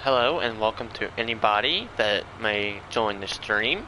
Hello and welcome to anybody that may join the stream.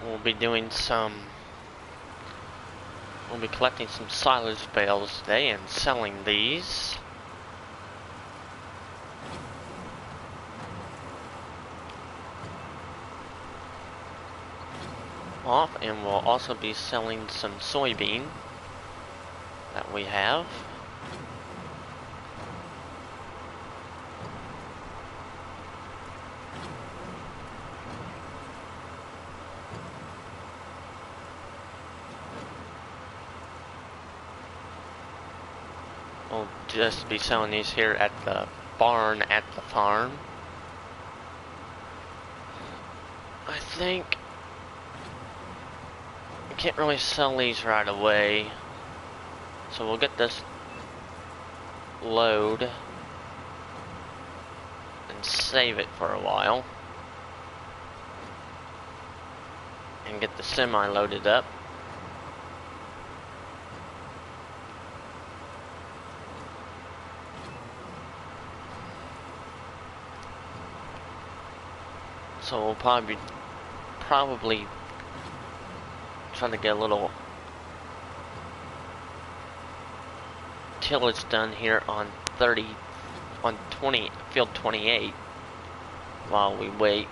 We'll be collecting some silage bales today and selling these. Off, and we'll also be selling some soybean that we have. We'll just be selling these here at the barn at the farm. I think we can't really sell these right away, so we'll get this load and save it for a while and get the semi loaded up. So we'll probably try to get a little tillage done here on field 28 while we wait.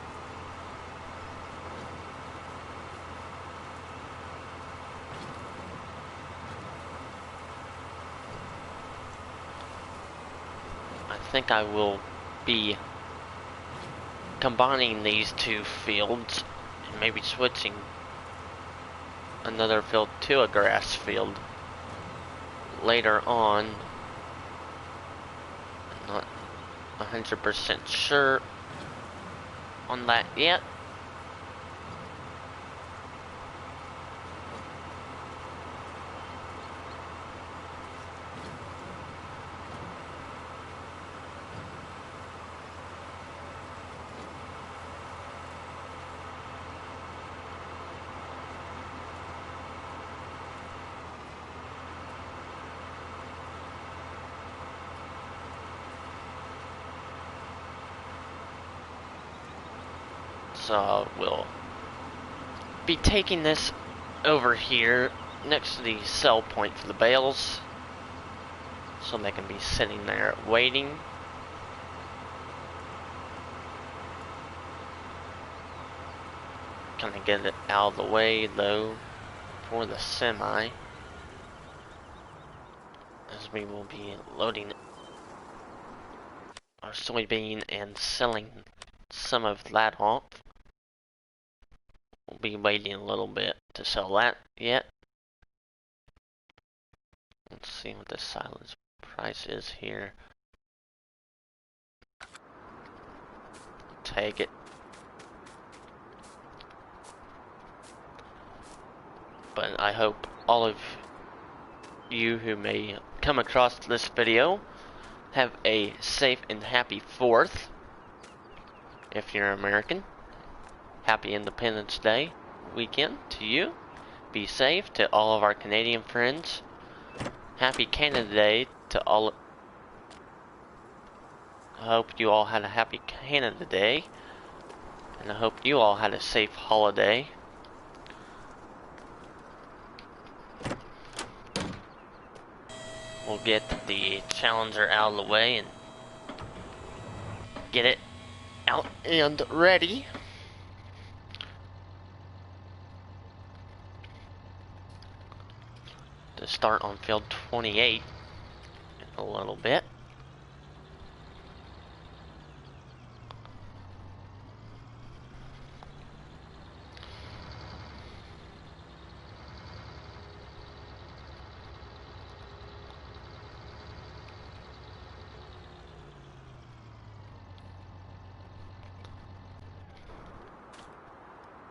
I think I will be combining these two fields and maybe switching another field to a grass field later on. I'm not 100% sure on that yet. So we'll be taking this over here next to the sell point for the bales, so they can be sitting there waiting. Kind of get it out of the way though for the semi, as we will be loading our soybean and selling some of that off. We'll be waiting a little bit to sell that yet. Let's see what the silage price is here. Take it. But I hope all of you who may come across this video, have a safe and happy 4th. If you're American, happy Independence Day weekend to you. Be safe to all of our Canadian friends. Happy Canada Day to all. I hope you all had a happy Canada Day, and I hope you all had a safe holiday. We'll get the Challenger out of the way and get it out and ready. To start on field 28 in a little bit.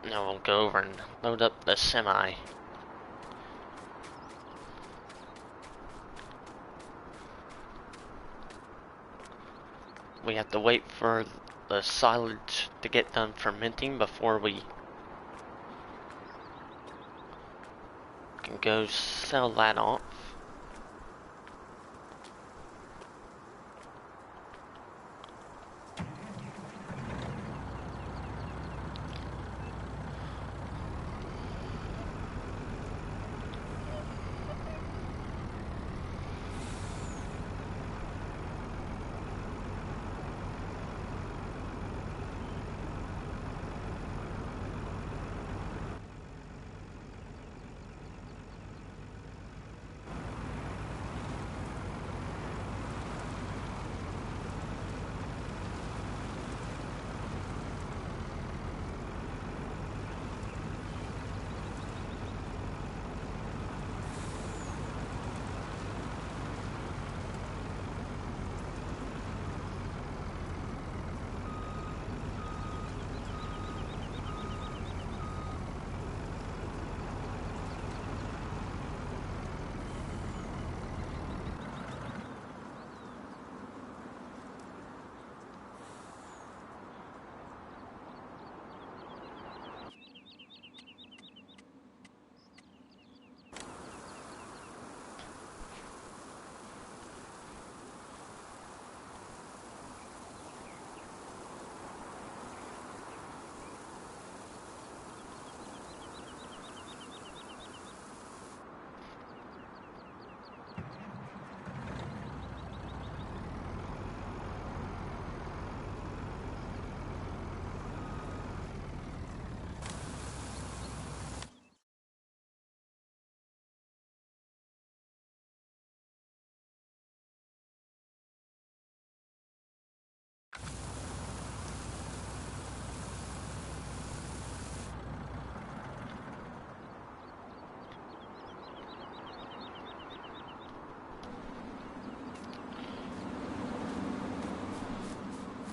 Now we'll go over and load up the semi. We have to wait for the silage to get done fermenting before we can go sell that off.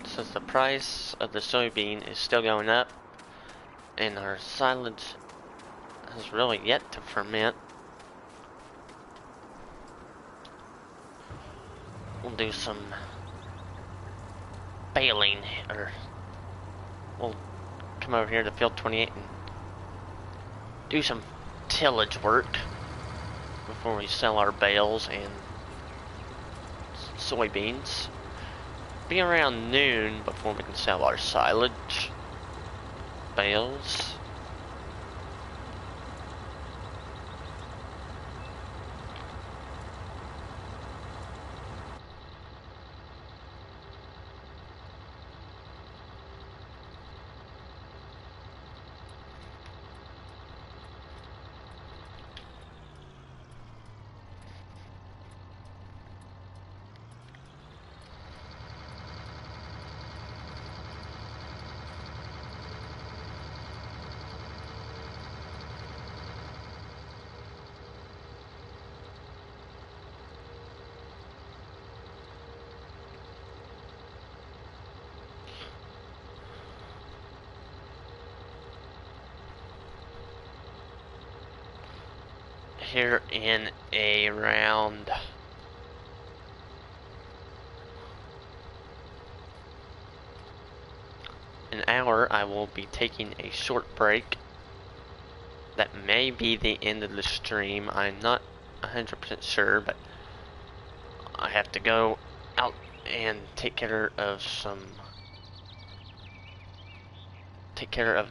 Since the price of the soybean is still going up and our silage has really yet to ferment, we'll do some baling, or we'll come over here to field 28 and do some tillage work before we sell our bales and soybeans. Be around noon before we can sell our silage bales. Here in around an hour, I will be taking a short break. That may be the end of the stream. I'm not 100% sure, but I have to go out and take care of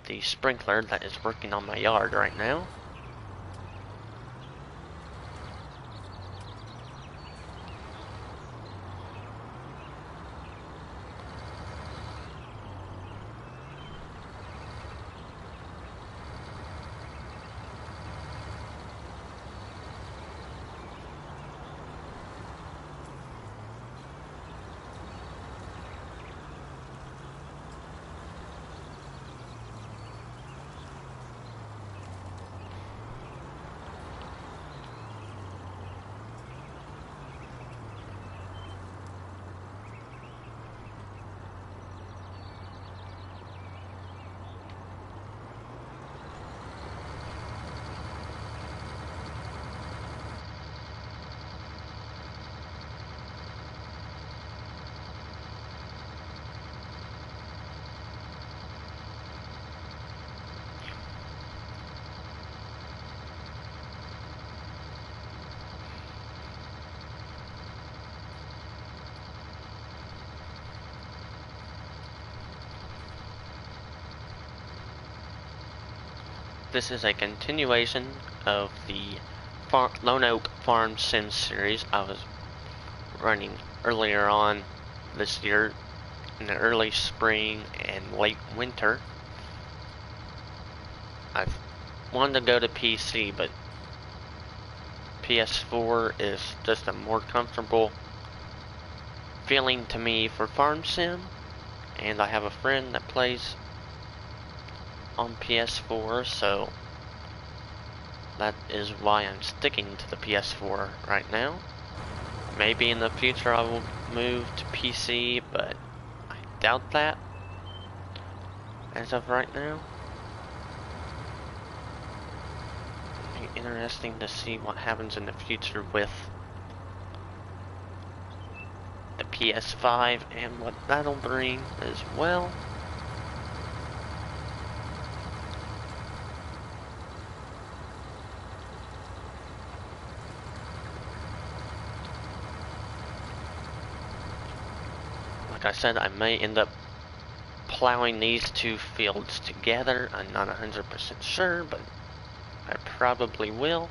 the sprinkler that is working on my yard right now. This is a continuation of the Lone Oak Farm Sim series I was running earlier on this year in the early spring and late winter. I've wanted to go to PC, but PS4 is just a more comfortable feeling to me for Farm Sim, and I have a friend that plays on PS4, so that is why I'm sticking to the PS4 right now. Maybe in the future I will move to PC, but I doubt that as of right now. It'll be interesting to see what happens in the future with the PS5 and what that'll bring as well. Like I said, I may end up plowing these two fields together. I'm not 100% sure, but I probably will.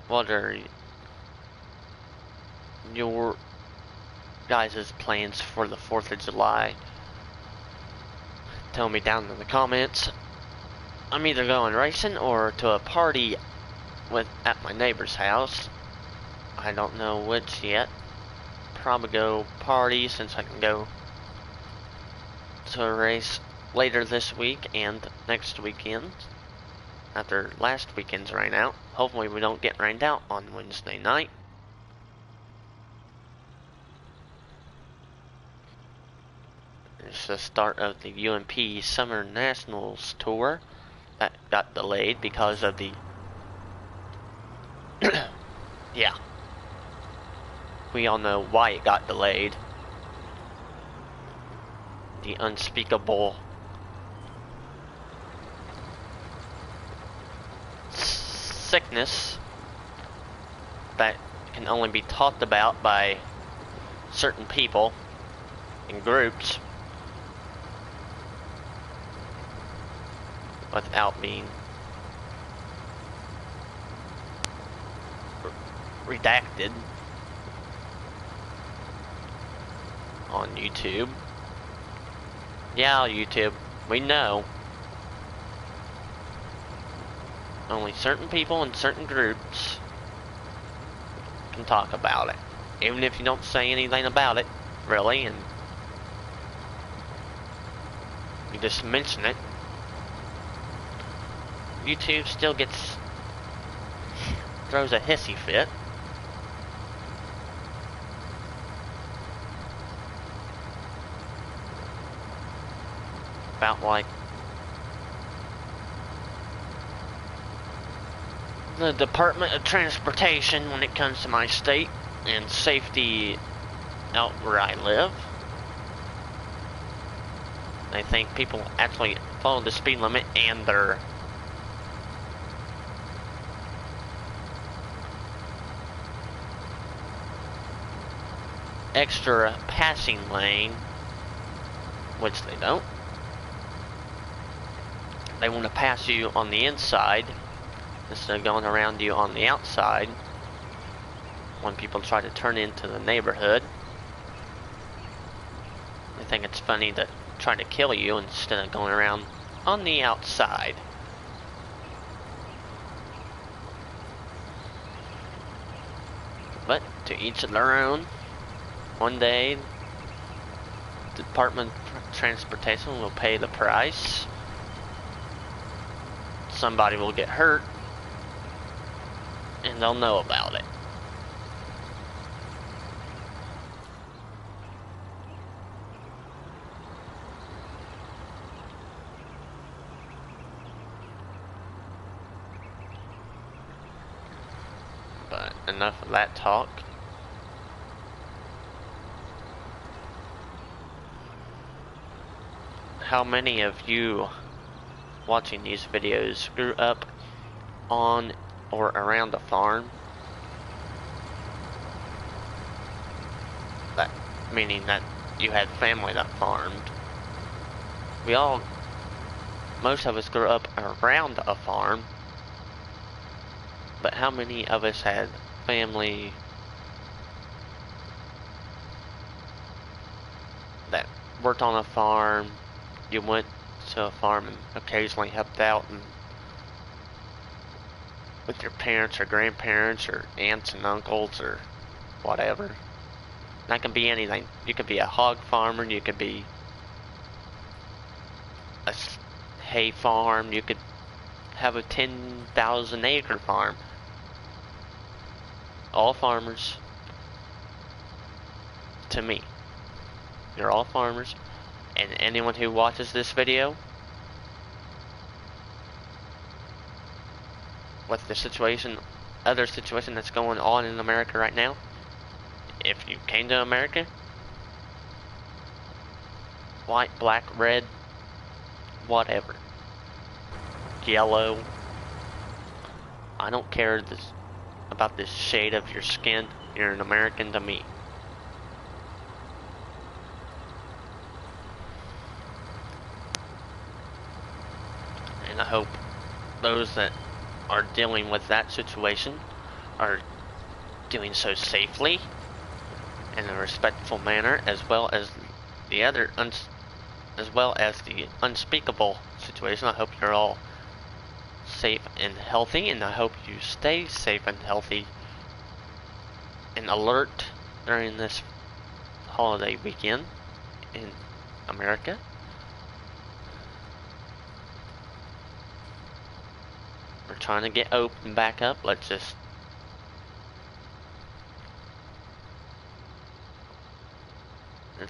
What are your guys' plans for the 4th of July? Tell me down in the comments. I'm either going racing or to a party at my neighbor's house. I don't know which yet. Probably go party since I can go to a race later this week and next weekend. After last weekend's rain out. Hopefully we don't get rained out on Wednesday night. It's the start of the UMP Summer Nationals Tour that got delayed because of the yeah. We all know why it got delayed. The unspeakable sickness that can only be talked about by certain people in groups without being redacted on YouTube. Yeah, YouTube, we know. Only certain people in certain groups can talk about it. Even if you don't say anything about it, really, and you just mention it. YouTube still throws a hissy fit. About like the Department of Transportation when it comes to my state and safety out where I live. I think people actually follow the speed limit and their extra passing lane, which they don't. They want to pass you on the inside instead of going around you on the outside when people try to turn into the neighborhood. They think it's funny to try to kill you instead of going around on the outside. But to each of their own. One day, the Department of Transportation will pay the price. Somebody will get hurt, and they'll know about it. But enough of that talk. How many of you watching these videos grew up on or around a farm? That meaning that you had family that farmed. Most of us grew up around a farm, but how many of us had family that worked on a farm? You went to a farm and occasionally helped out with your parents or grandparents or aunts and uncles or whatever. That can be anything. You could be a hog farmer, you could be a hay farm, you could have a 10,000 acre farm. All farmers, to me. You're all farmers. And anyone who watches this video, with the other situation that's going on in America right now, if you came to America, white, black, red, whatever, yellow, I don't care about this shade of your skin, you're an American to me. And I hope those that are dealing with that situation are doing so safely in a respectful manner, as well as the unspeakable situation. I hope you're all safe and healthy, and I hope you stay safe and healthy and alert during this holiday weekend in America. We're trying to get open back up. It's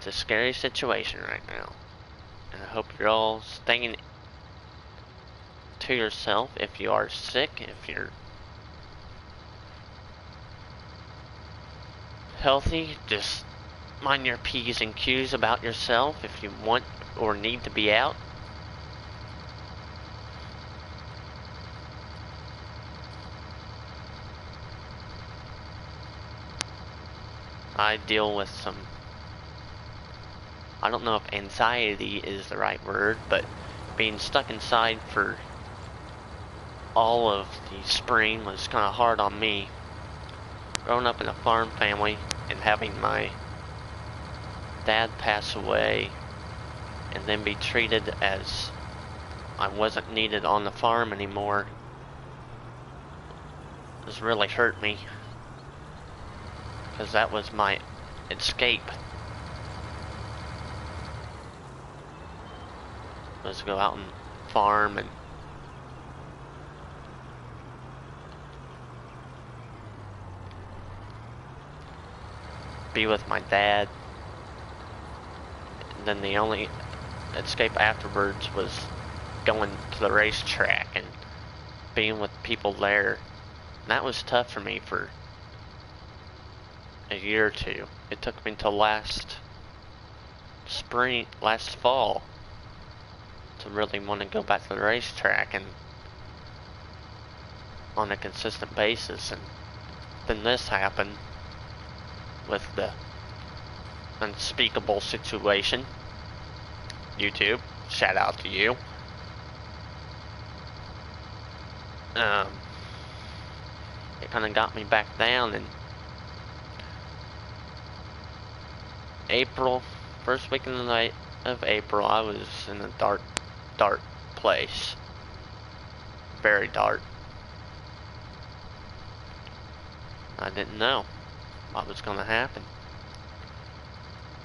a scary situation right now. And I hope you're all staying to yourself if you are sick, if you're healthy, just mind your P's and Q's about yourself if you want or need to be out. I deal with I don't know if anxiety is the right word, but being stuck inside for all of the spring was kind of hard on me. Growing up in a farm family and having my dad pass away and then be treated as I wasn't needed on the farm anymore has really hurt me, because that was my escape, was to go out and farm and be with my dad. And then the only escape afterwards was going to the racetrack and being with people there. And that was tough for me for a year or two. It took me until last fall to really want to go back to the racetrack and on a consistent basis. And then this happened with the unspeakable situation. YouTube, shout out to you. It kind of got me back down in April, first weekend of April. I was in a dark place, very dark. I didn't know what was going to happen,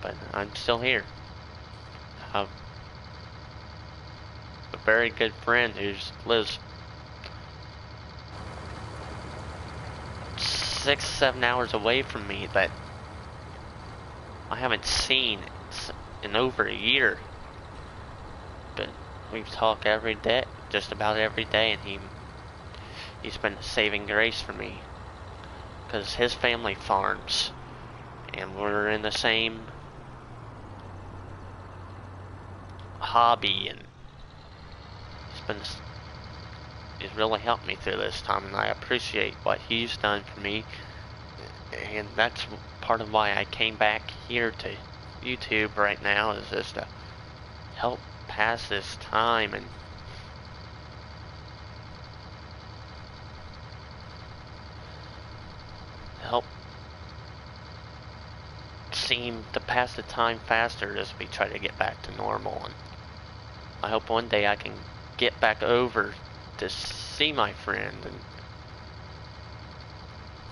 but I'm still here. I have a very good friend who lives 6-7 hours away from me that I haven't seen in over a year, but we talk every day, just about every day, and he's been a saving grace for me, because his family farms, and we're in the same hobby, and he's really helped me through this time, and I appreciate what he's done for me. And that's part of why I came back here to YouTube right now, is just to help pass this time and help seem to pass the time faster as we try to get back to normal. And I hope one day I can get back over to see my friend and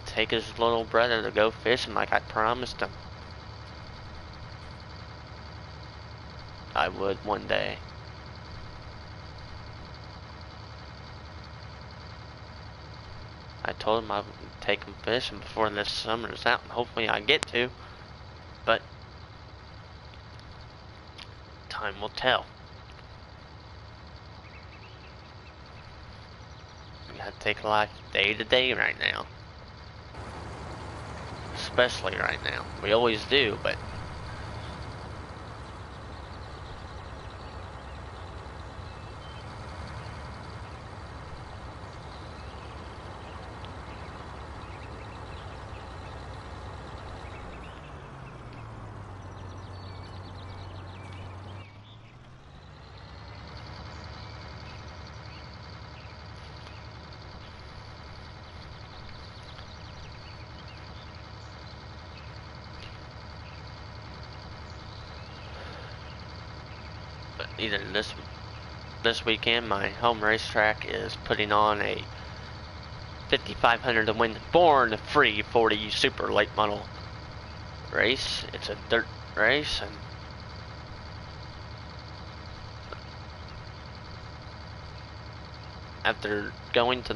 take his little brother to go fishing like I promised him I would one day. I told him I would take him fishing before this summer's out, and hopefully I get to, but time will tell. We gotta take life day to day right now. Especially right now. We always do, but either this weekend, my home racetrack is putting on a 5,500 to win Born Free 40 Super Late Model race. It's a dirt race, and after going to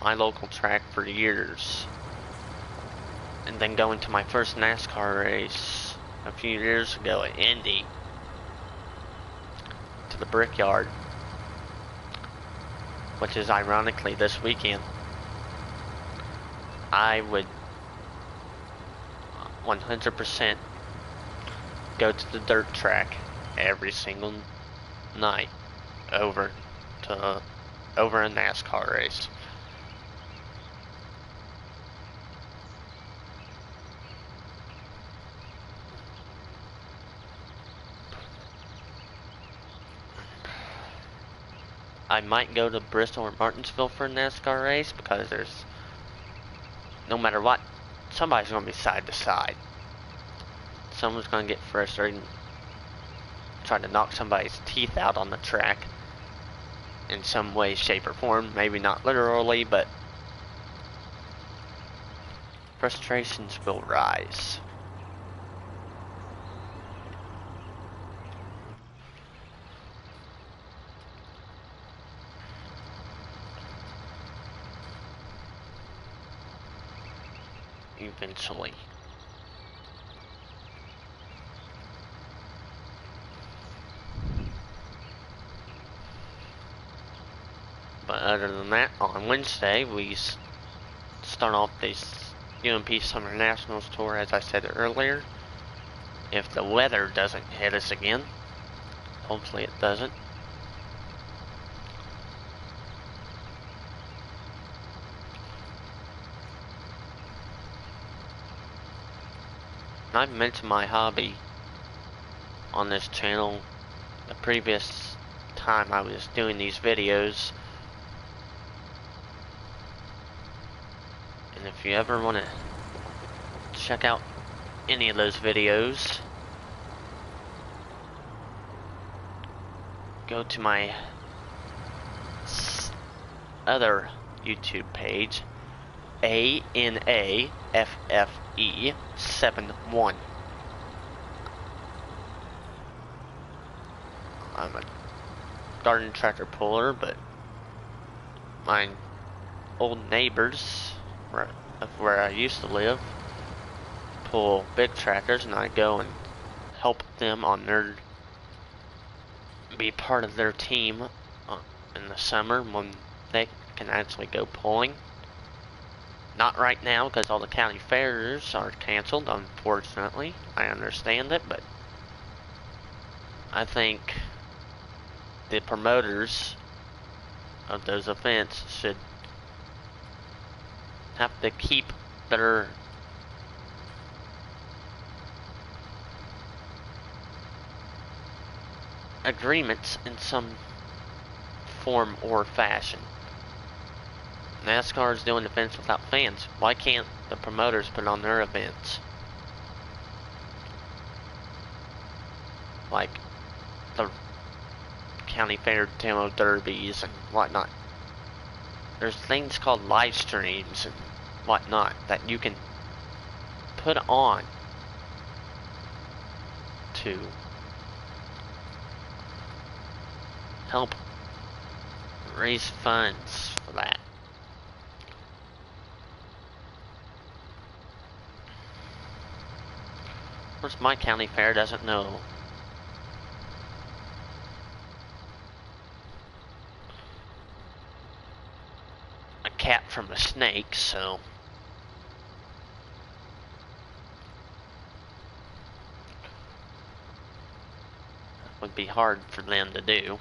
my local track for years and then going to my first NASCAR race a few years ago at Indy, to the Brickyard, which is ironically this weekend, I would 100% go to the dirt track every single night over a NASCAR race. I might go to Bristol or Martinsville for a NASCAR race, because there's, no matter what, somebody's going to be side to side. Someone's going to get frustrated and try to knock somebody's teeth out on the track in some way, shape, or form. Maybe not literally, but frustrations will rise. Eventually. But other than that, on Wednesday, we start off this UMP Summer Nationals Tour, as I said earlier. If the weather doesn't hit us again, hopefully it doesn't. I've mentioned my hobby on this channel the previous time I was doing these videos. And if you ever want to check out any of those videos, go to my other YouTube page, ANAFFE71. I'm a garden tractor puller, but my old neighbors of where I used to live pull big tractors, and I go and help them on their, be part of their team in the summer when they can actually go pulling. Not right now because all the county fairs are canceled, unfortunately. I understand it, but I think the promoters of those events should have to keep their agreements in some form or fashion. NASCAR is doing events without fans. Why can't the promoters put on their events? Like the county fair demo derbies and whatnot. There's things called live streams and whatnot that you can put on to help raise funds for that. Of course, my county fair doesn't know a cat from a snake, so it would be hard for them to do.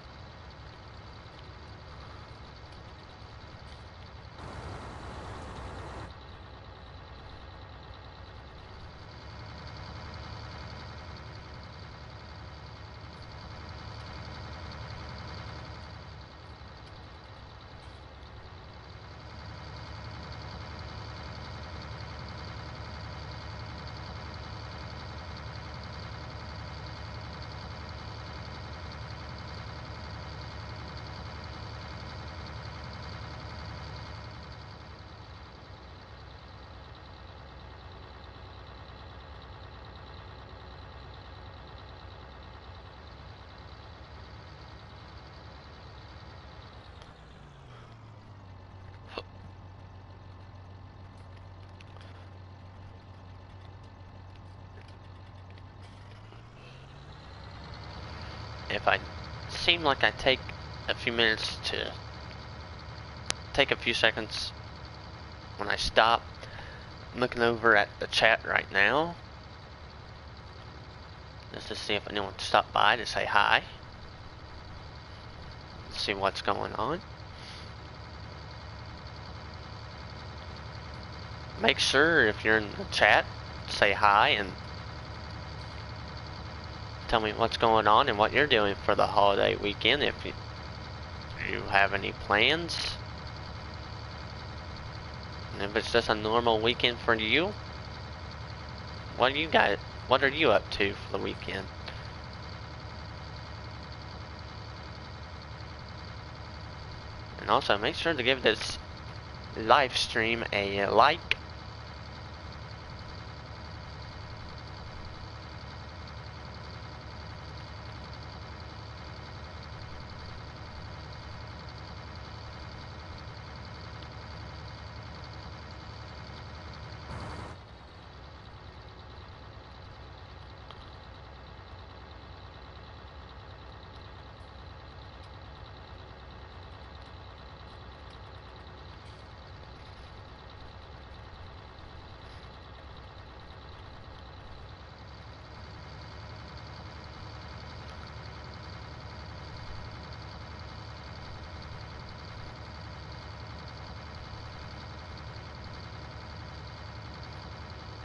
If I seem like I take a few minutes to take a few seconds when I stop, I'm looking over at the chat right now just to see if anyone stopped by to say hi. Let's see what's going on. Make sure if you're in the chat, say hi and tell me what's going on and what you're doing for the holiday weekend, if you have any plans. And if it's just a normal weekend for you, what are you up to for the weekend? And also make sure to give this live stream a like.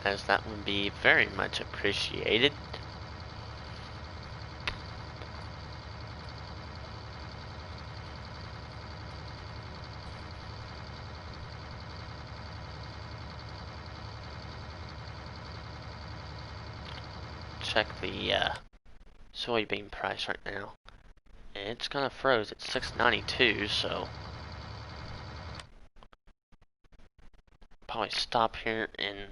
as that would be very much appreciated. Check the soybean price right now. It's kind of froze at 6.92, so probably stop here and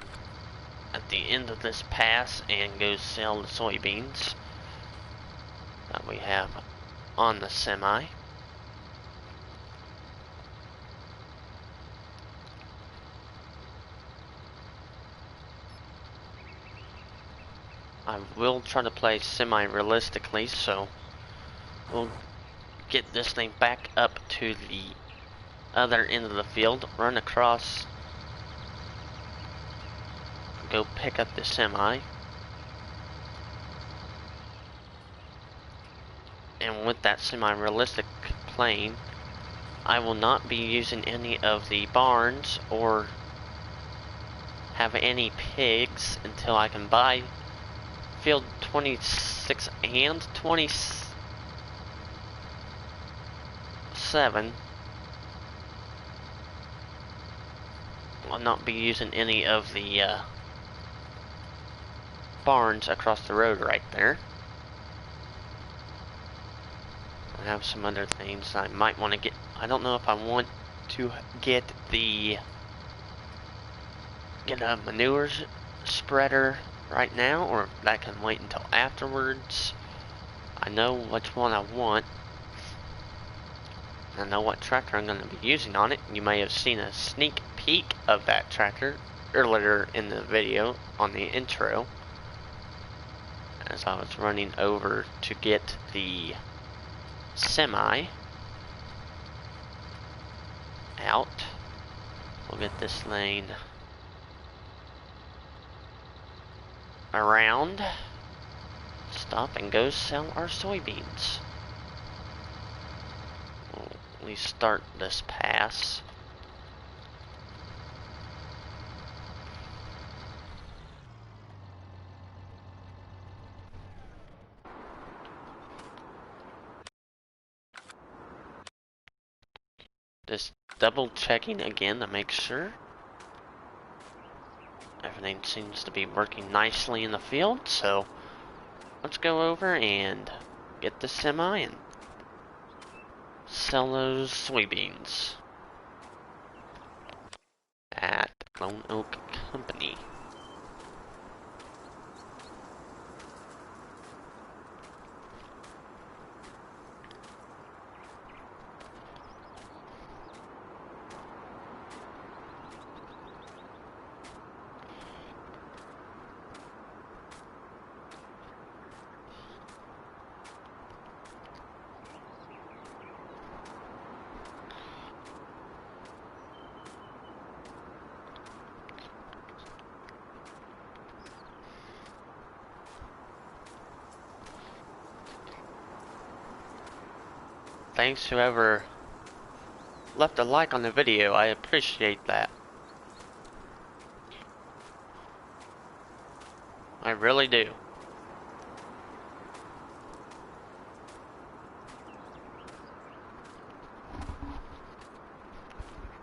at the end of this pass and go sell the soybeans that we have on the semi. I will try to play semi-realistically, so we'll get this thing back up to the other end of the field, run across, go pick up the semi, and with that semi-realistic playing, I will not be using any of the barns or have any pigs until I can buy field 26 and 27. I'll not be using any of the barns across the road right there. I have some other things I might want to get. I don't know if I want to get a manure spreader right now, or if that can wait until afterwards. I know which one I want. I know what tractor I'm going to be using on it. You may have seen a sneak peek of that tractor earlier in the video on the intro, as I was running over to get the semi out. We'll get this lane around, stop and go sell our soybeans. We start this pass. Just double checking again to make sure everything seems to be working nicely in the field, so let's go over and get the semi and sell those soybeans at Lone Oak Company. Thanks whoever left a like on the video, I appreciate that. I really do.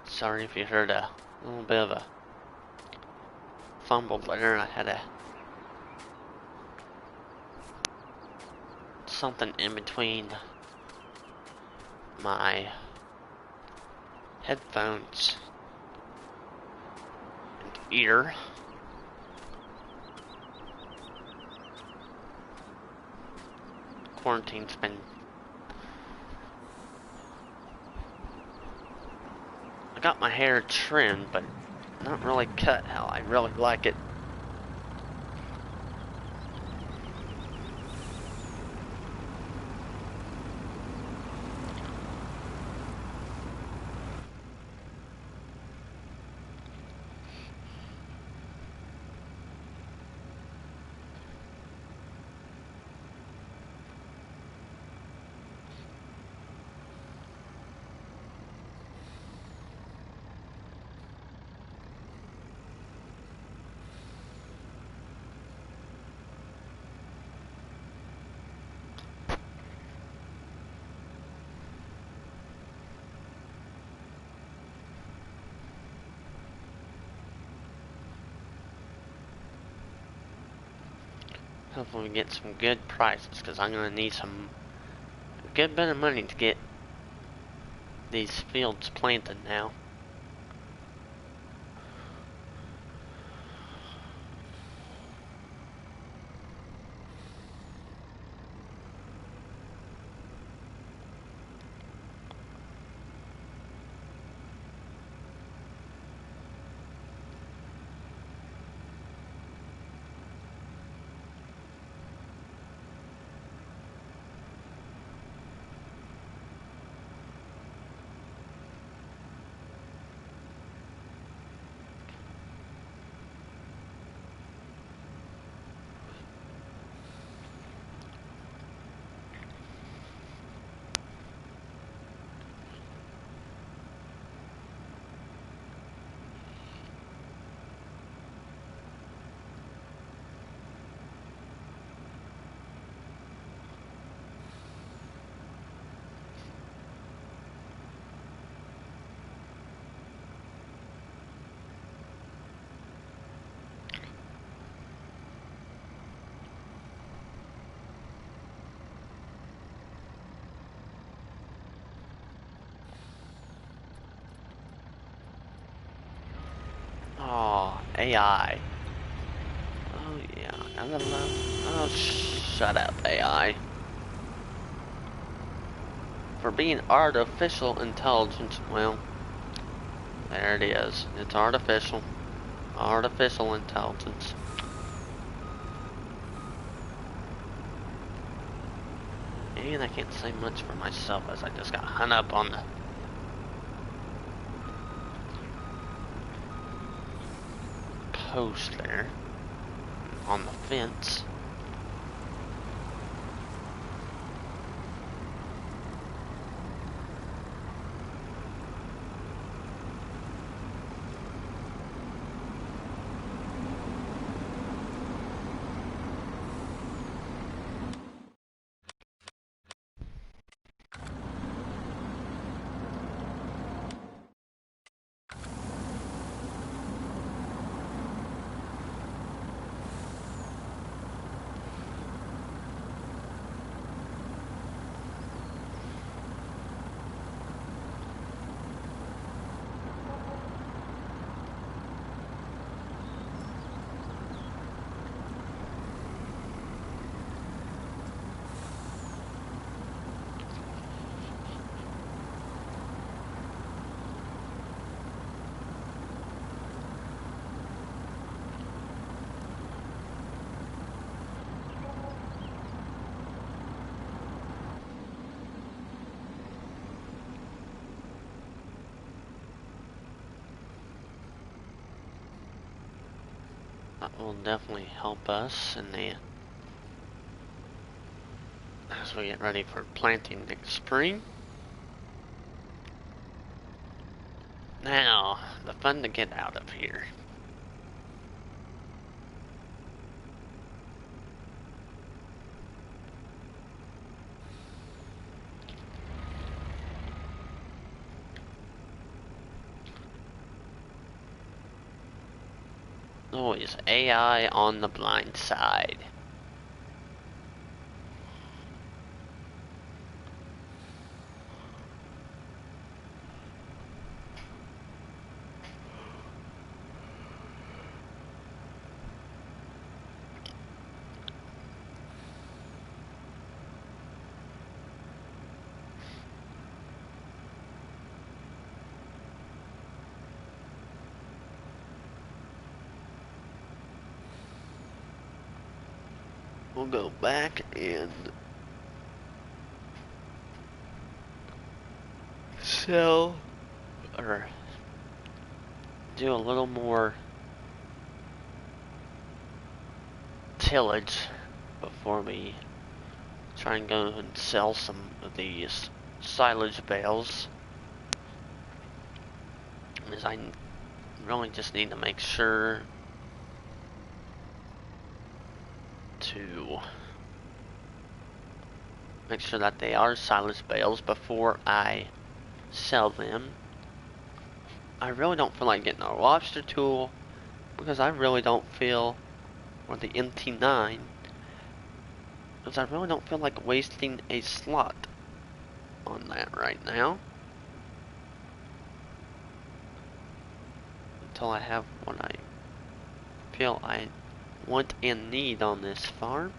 Sorry if you heard a little bit of a fumble there. I had something in between my headphones and ear. Quarantine's been... I got my hair trimmed, but not really cut how I really like it. Hopefully we get some good prices, because I'm going to need a good bit of money to get these fields planted now. Oh, AI. Oh yeah, I don't know. Oh, shut up, AI. For being artificial intelligence, well, there it is. It's artificial. Artificial intelligence. And I can't say much for myself as I just got hung up on the post there. On the fence. That will definitely help us in the as we get ready for planting next spring. Now, the fun to get out of here. Always AI on the blind side. We'll go back and sell or do a little more tillage before we try and go and sell some of these silage bales. Because I really just need to make sure that they are silage bales before I sell them. I really don't feel like getting a lobster tool because I really don't feel, or the MT9, because I really don't feel like wasting a slot on that right now. Until I have what I feel I want and need on this farm.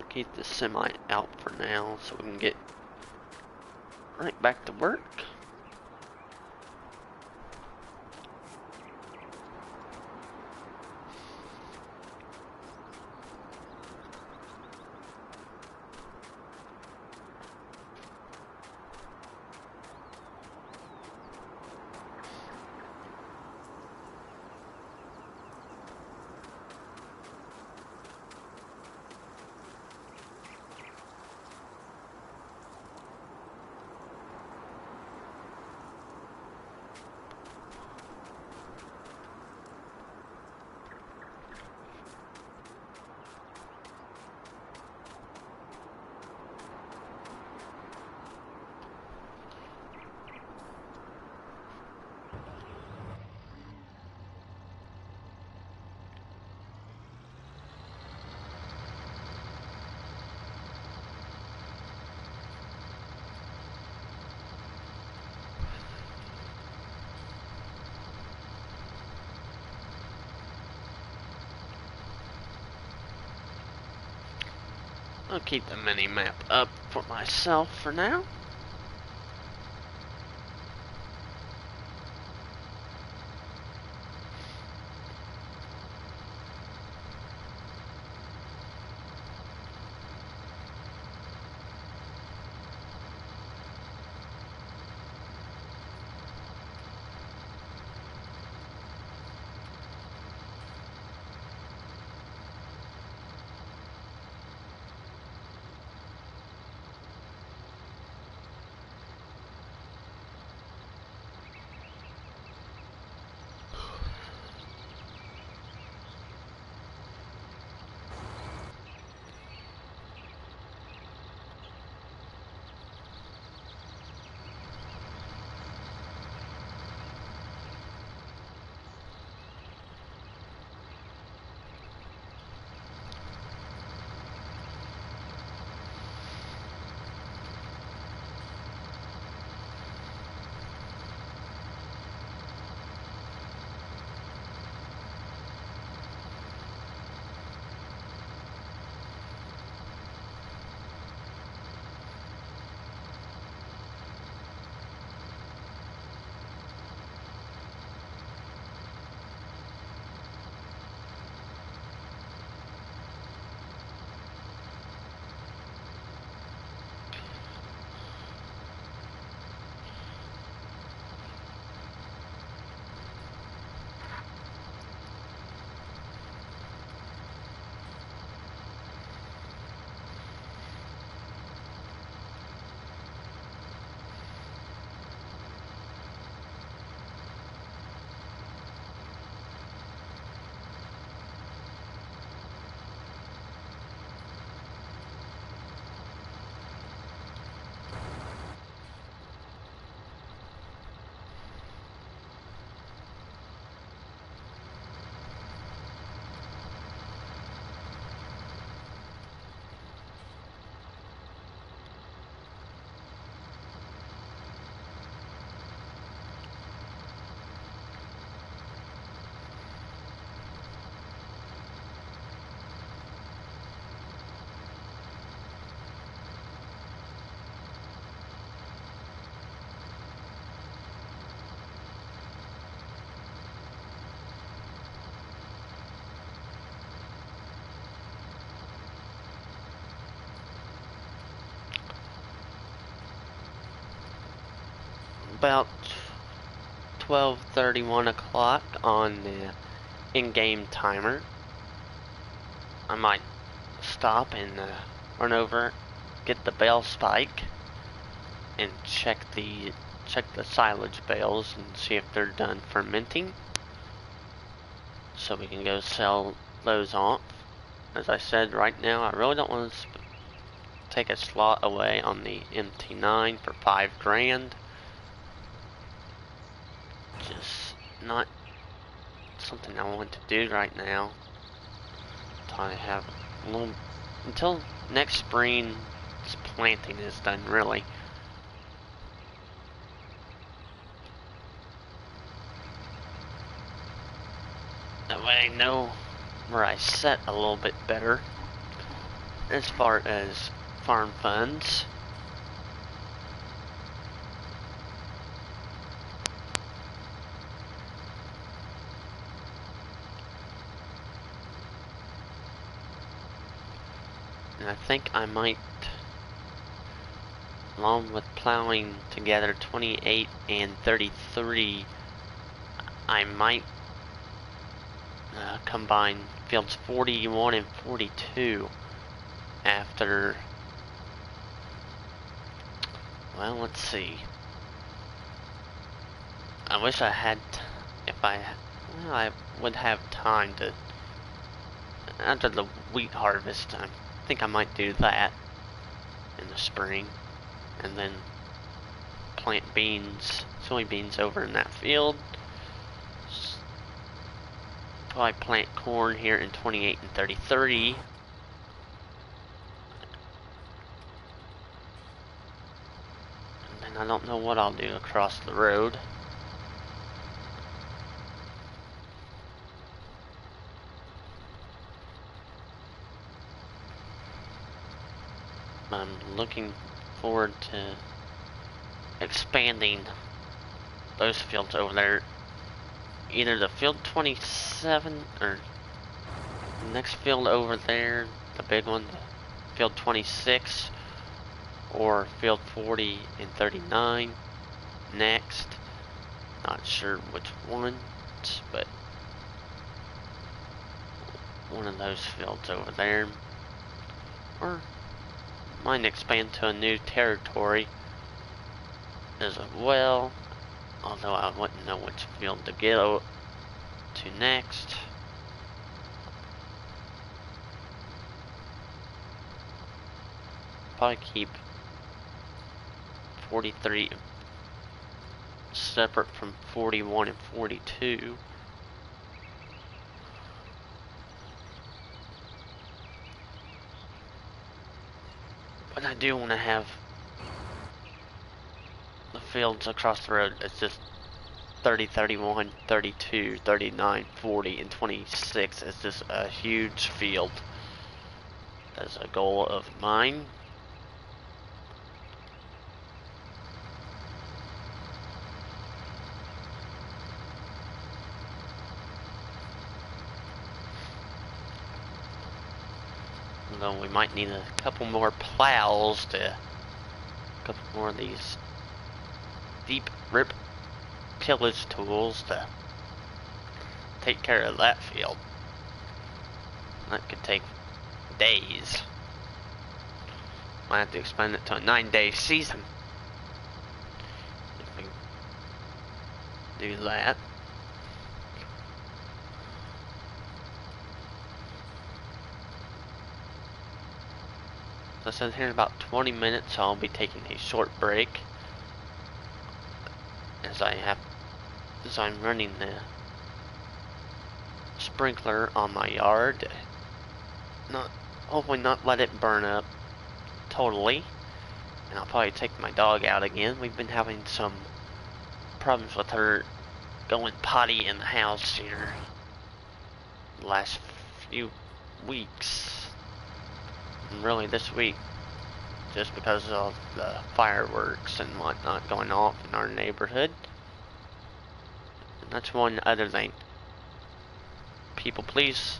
Keep the semi out for now so we can get right back to work. I'll keep the mini map up for myself for now. about 12:30, 1 o'clock on the in-game timer, I might stop and run over, get the bale spike, and check the silage bales and see if they're done fermenting, so we can go sell those off. As I said, right now I really don't want to take a slot away on the MT9 for $5,000. Just not something I want to do right now. I have a little until next spring's planting is done, really. That way I know where I set a little bit better as far as farm funds. And I think I might, along with plowing together 28 and 33, I might combine fields 41 and 42 after, well, let's see. I wish I had, I would have time to, after the wheat harvest, I think I might do that in the spring, and then plant soybeans over in that field. Probably plant corn here in 28 and 30. And then I don't know what I'll do across the road. I'm looking forward to expanding those fields over there. Either the field 27 or the next field over there, the big one, field 26, or field 40 and 39 next. Not sure which one, but one of those fields over there. Or might expand to a new territory as well, although I wouldn't know which field to go to next. Probably keep 43 separate from 41 and 42. But I do want to have the fields across the road. It's just 30, 31, 32, 39, 40, and 26. It's just a huge field. That's a goal of mine. Although we might need a couple more plows a couple more of these deep rip tillage tools to take care of that field. That could take days. Might have to expand it to a 9-day season if we do that. So I said here in about 20 minutes I'll be taking a short break as I'm running the sprinkler on my yard. Hopefully not let it burn up totally. And I'll probably take my dog out again. We've been having some problems with her going potty in the house here the last few weeks. And really this week, just because of the fireworks and whatnot going off in our neighborhood. And that's one other thing. People, please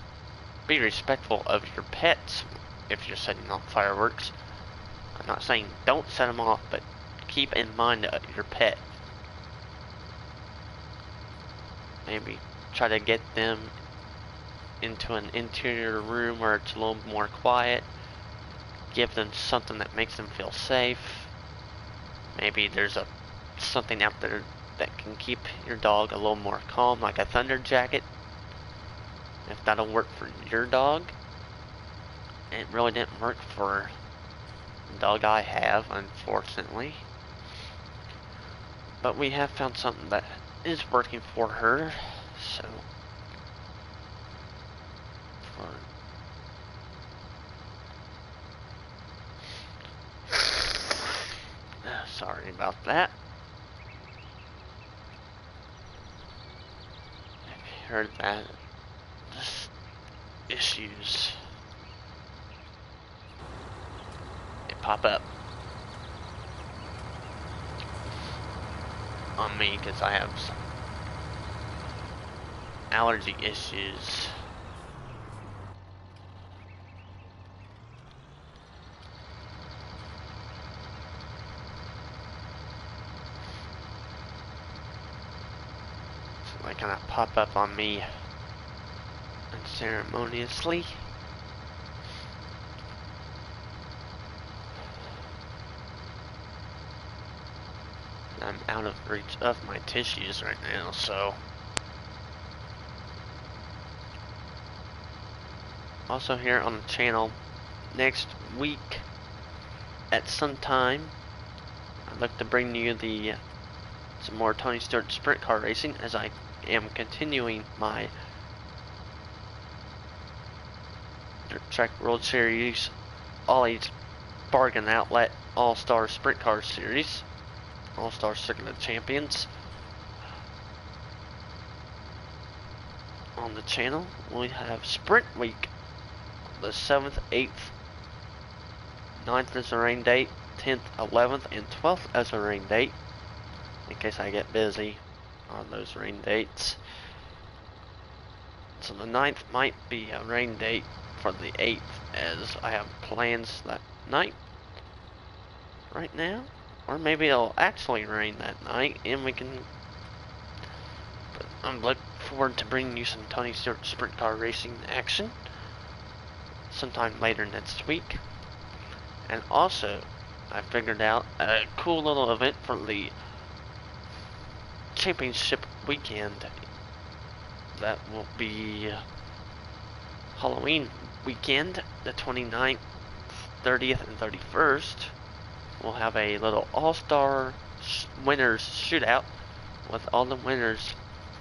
be respectful of your pets if you're setting off fireworks. I'm not saying don't set them off, but keep in mind your pet. maybe try to get them into an interior room where it's a little more quiet. Give them something that makes them feel safe. Maybe there's something out there that can keep your dog a little more calm, like a thunder jacket. If that'll work for your dog. It really didn't work for the dog I have, unfortunately. But we have found something that is working for her, so sorry about that. Have you heard that? Just issues. They pop up on me because I have some allergy issues. So they kind of pop up on me unceremoniously. I'm out of reach of my tissues right now, so. Also here on the channel, next week at some time, I'd like to bring you some more Tony Stewart sprint car racing, as I am continuing my Dirt Track World Series Ollie's Bargain Outlet All-Star Sprint Car Series, All-Star Circuit of Champions. On the channel, we have Sprint Week, the 7th, 8th, 9th as a rain date, 10th, 11th, and 12th as a rain date, in case I get busy on those rain dates. So the 9th might be a rain date for the 8th, as I have plans that night right now. Or maybe it'll actually rain that night, and we can. But I'm looking forward to bringing you some Tony Stewart sprint car racing action sometime later next week. And also, I figured out a cool little event for the championship weekend. That will be Halloween weekend, the 29th, 30th, and 31st. We'll have a little all-star winners shootout with all the winners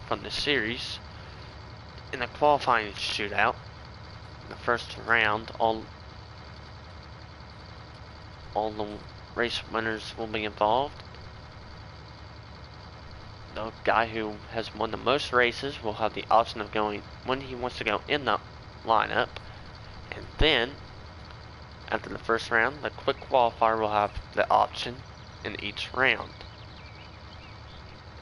from the series. In the qualifying shootout, the first round, all the race winners will be involved. The guy who has won the most races will have the option of going when he wants to go in the lineup. And then, after the first round, the quick qualifier will have the option in each round.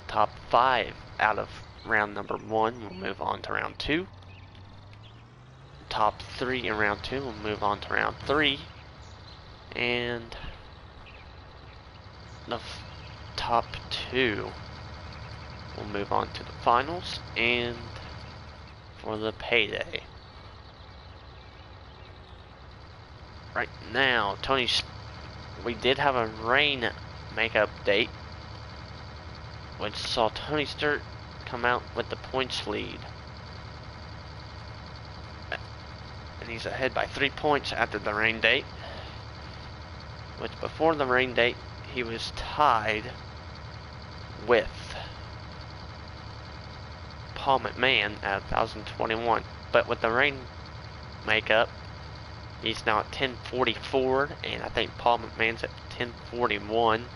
The top 5 out of round number 1 will move on to round 2. Top 3 in round 2 will move on to round 3. And the top 2 will move on to the finals and for the payday. Right now, we did have a rain makeup date, which saw Tony Stewart come out with the points lead. And he's ahead by 3 points after the rain date, which before the rain date, he was tied with Paul McMahon at 1,021. But with the rain makeup, he's now at 1044, and I think Paul McMahon's at 1041.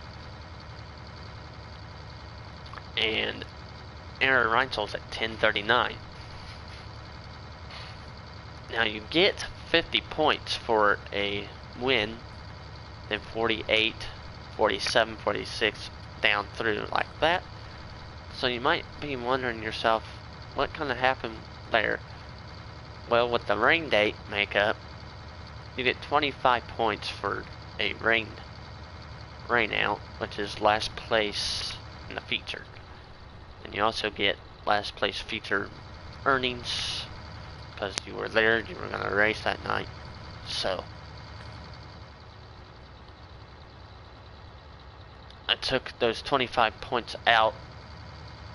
And Aaron Reinsold's at 1039. Now you get 50 points for a win, then 48, 47, 46, down through like that. So you might be wondering yourself, what kind of happened there? Well, with the rain date makeup, you get 25 points for a rain out, which is last place in the feature. And you also get last place feature earnings because you were there, you were gonna race that night. So I took those 25 points out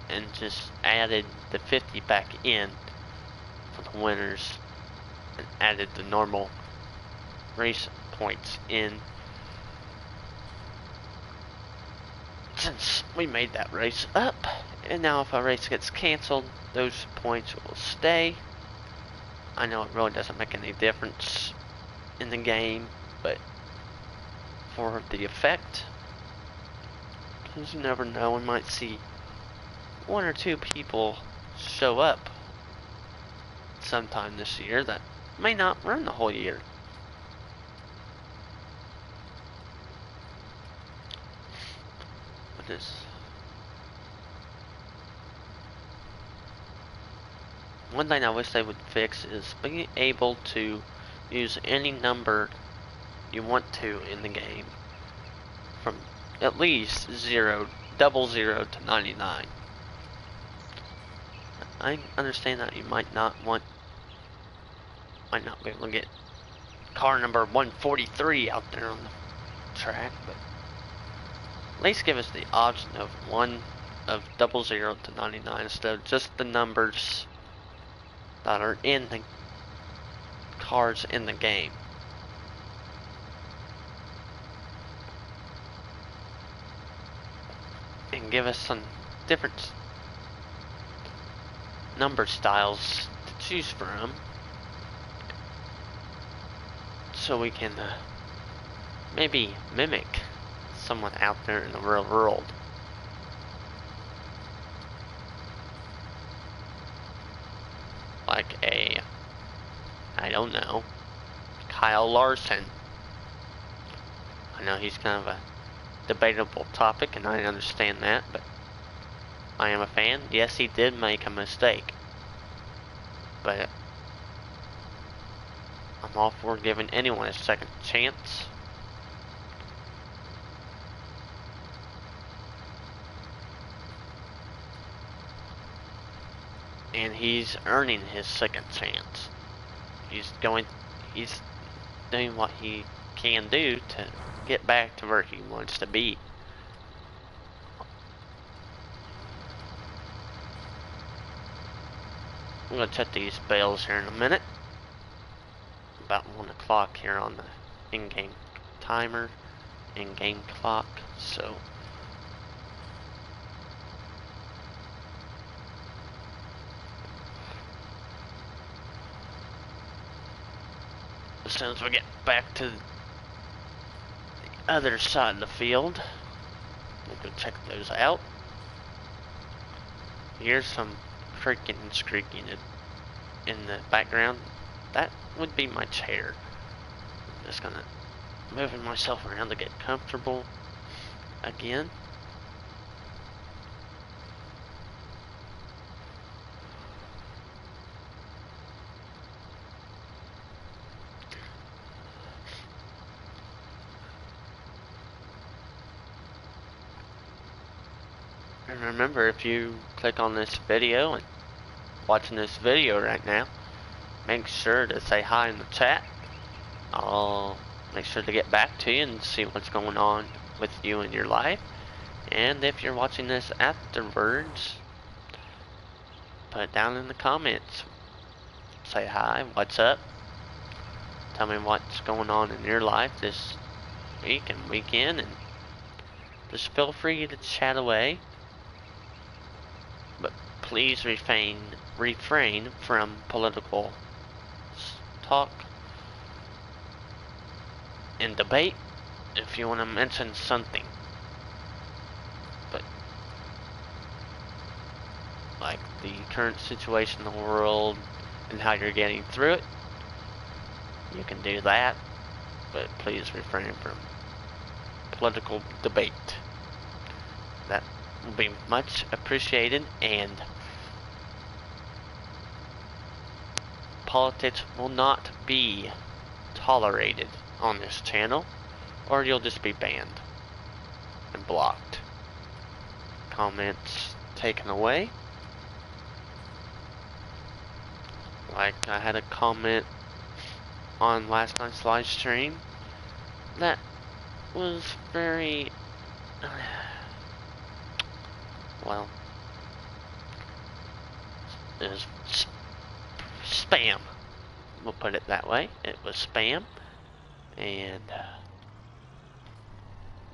and just added the 50 back in for the winners and added the normal race points in. Since we made that race up, and now if a race gets canceled, those points will stay. I know it really doesn't make any difference in the game, but for the effect, because you never know, we might see one or two people show up sometime this year that may not run the whole year. But this one thing I wish they would fix is being able to use any number you want to in the game, from at least 0 to 99. I understand that you might not be able to get car number 143 out there on the track, but at least give us the option of 00 to 99 instead of just the numbers that are in the cars in the game. And give us some different number styles to choose from, so we can maybe mimic someone out there in the real world. Like I don't know, Kyle Larson. I know he's kind of a debatable topic, and I understand that, but I am a fan. Yes, he did make a mistake, but I'm all for giving anyone a second chance. And he's earning his second chance. He's doing what he can do to get back to where he wants to be. I'm going to check these bells here in a minute. About 1 o'clock here on the in-game timer, in-game clock, so as soon as we get back to the other side of the field, we'll go check those out. Here's some creaking and squeaking in the background. That would be my chair. I'm just gonna moving myself around to get comfortable again. And remember, if you click on this video and watching this video right now, make sure to say hi in the chat. I'll make sure to get back to you and see what's going on with you in your life. And if you're watching this afterwards, put it down in the comments. Say hi, what's up? Tell me what's going on in your life this week and weekend, and just feel free to chat away. But please refrain from political talk and debate if you want to mention something. But like the current situation in the world and how you're getting through it, you can do that, but please refrain from political debate. That will be much appreciated, and politics will not be tolerated on this channel, or you'll just be banned and blocked. Comments taken away. Like I had a comment on last night's live stream that was very, well, it was spam. We'll put it that way. It was spam. And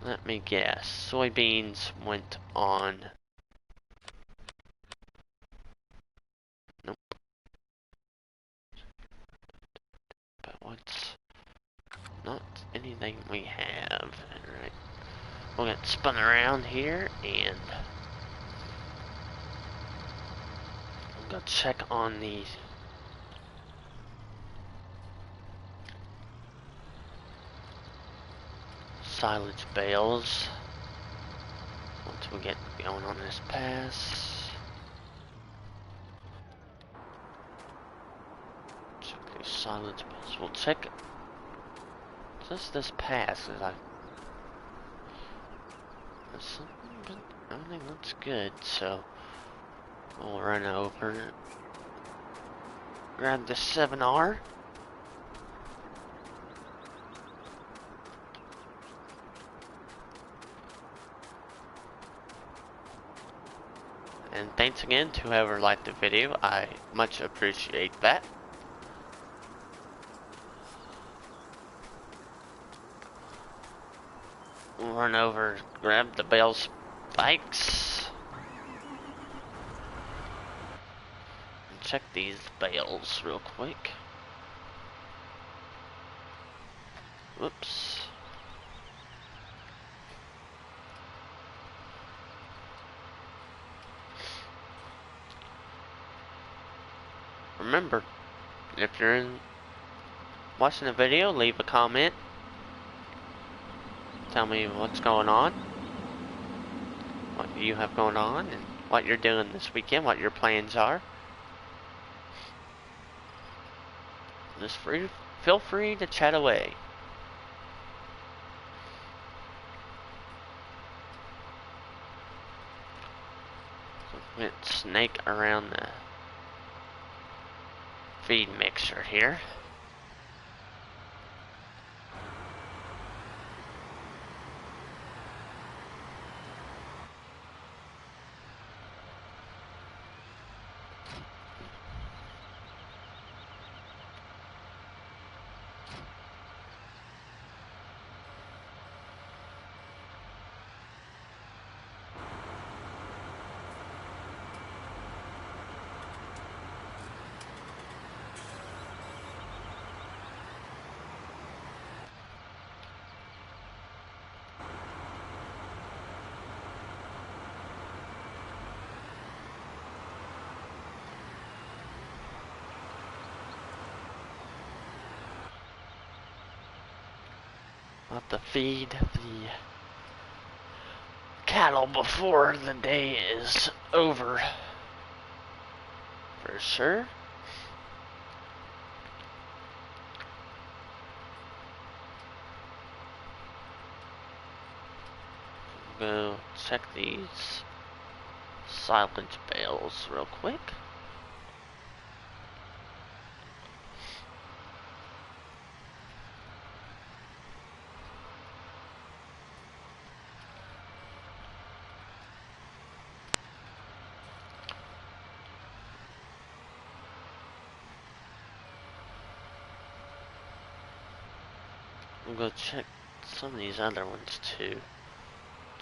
let me guess. Soybeans went on. Nope. But what's not anything we have. Alright. We'll get spun around here and we'll go check on these. Silage bales. Once we get going on this pass. Check these silage bales. We'll check just this pass as everything looks good, so we'll run over, grab the 7R. And thanks again to whoever liked the video. I much appreciate that. We'll run over, grab the bale spikes. And check these bales real quick. Whoops. Remember, if you're watching the video, leave a comment. Tell me what's going on, what you have going on, and what you're doing this weekend, what your plans are. Just feel free to chat away. So let's snake around the feed mixer here. Have to feed the cattle before the day is over, for sure. Go check these silage bales real quick. We'll go check some of these other ones too,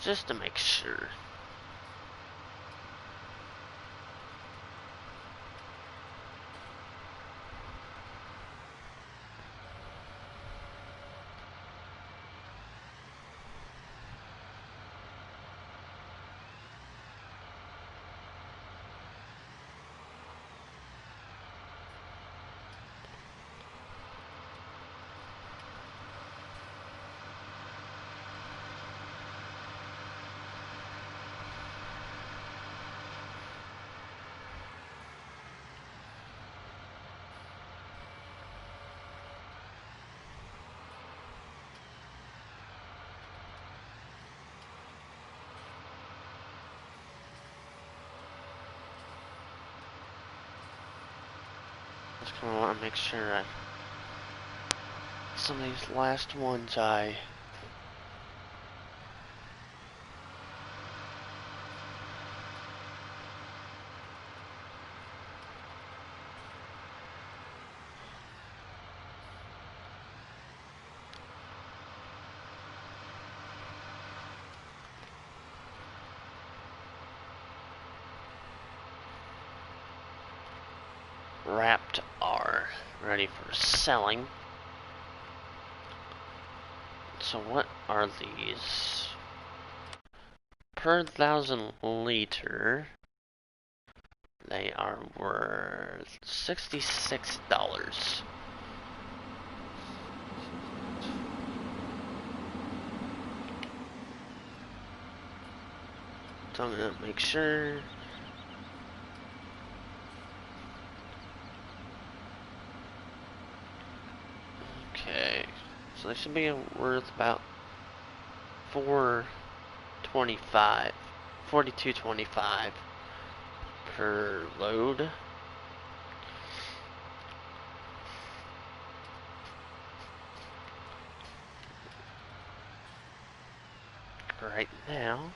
just to make sure. Just gonna want to make sure some of these last ones I wrapped are ready for selling. So what are these? Per 1,000 liter, they are worth $66. So I'm gonna make sure. Okay, so they should be worth about $42.25 per load. Right now.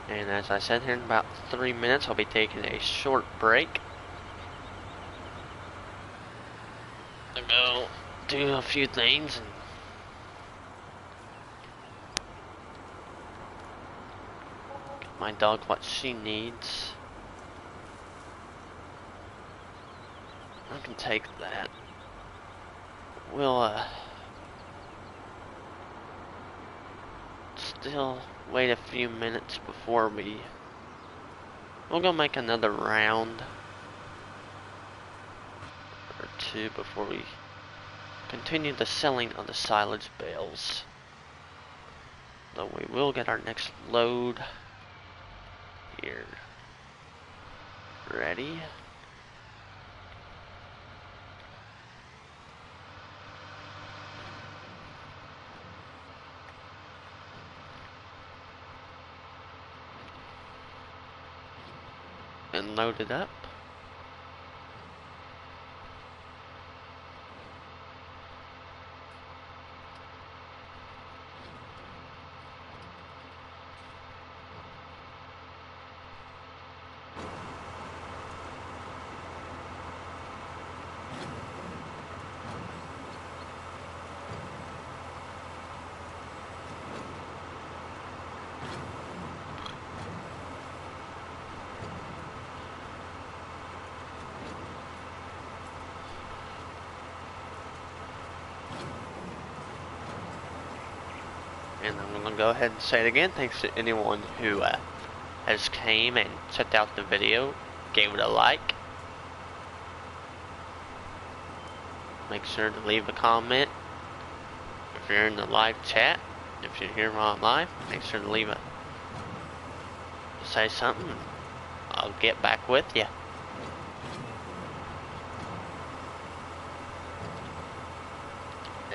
And as I said, here in about 3 minutes, I'll be taking a short break to go do a few things and get my dog what she needs. I can take that. We'll still wait a few minutes before we'll go make another round or two before we continue the selling of the silage bales. Though we will get our next load here ready. And load it up. And I'm going to go ahead and say it again. Thanks to anyone who has came and checked out the video, gave it a like. Make sure to leave a comment. If you're in the live chat, if you're here while I'm live, make sure to leave say something. I'll get back with you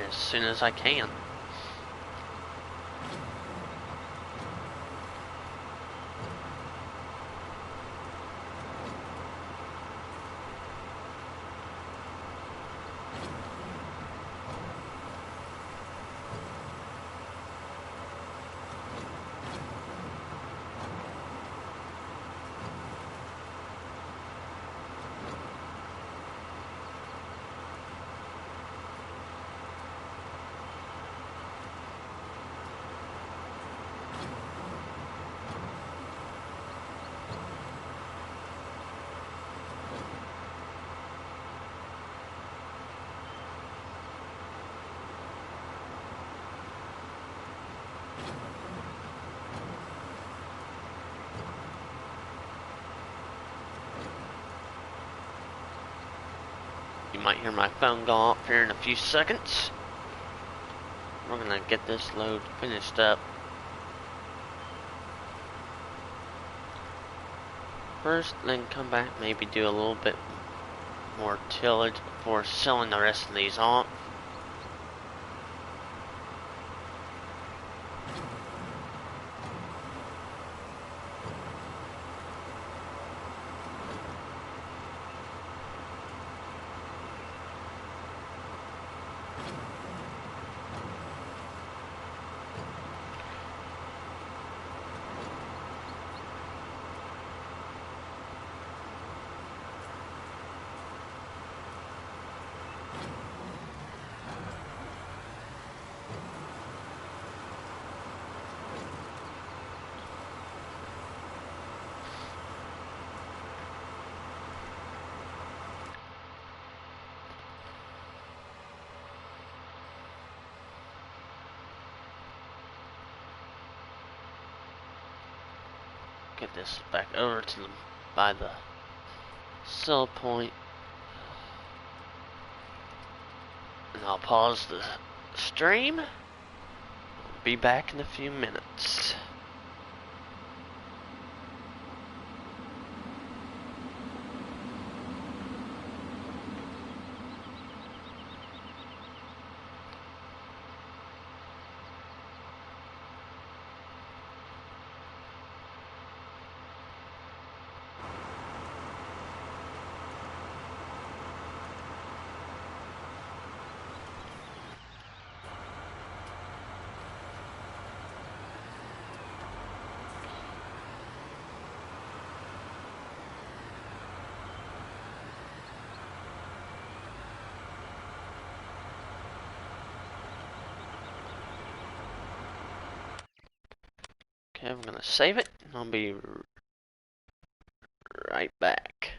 as soon as I can. You might hear my phone go off here in a few seconds. We're gonna get this load finished up first, then come back, maybe do a little bit more tillage before selling the rest of these off. Get this back over to them by the sell point. And I'll pause the stream. Be back in a few minutes. Okay, I'm gonna save it, and I'll be right back.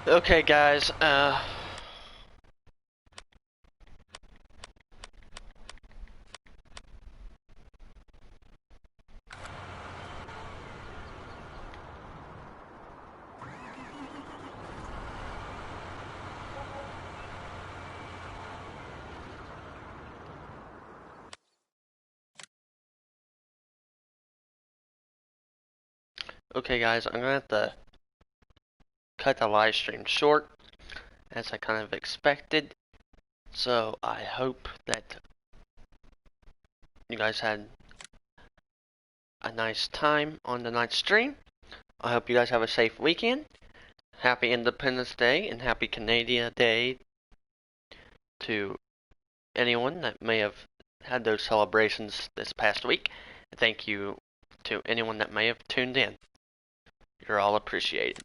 Okay, guys. Okay, guys. I'm gonna have to cut the live stream short, as I kind of expected. So I hope that you guys had a nice time on the night stream. I hope you guys have a safe weekend. Happy Independence Day and Happy Canada Day to anyone that may have had those celebrations this past week. Thank you to anyone that may have tuned in. You're all appreciated.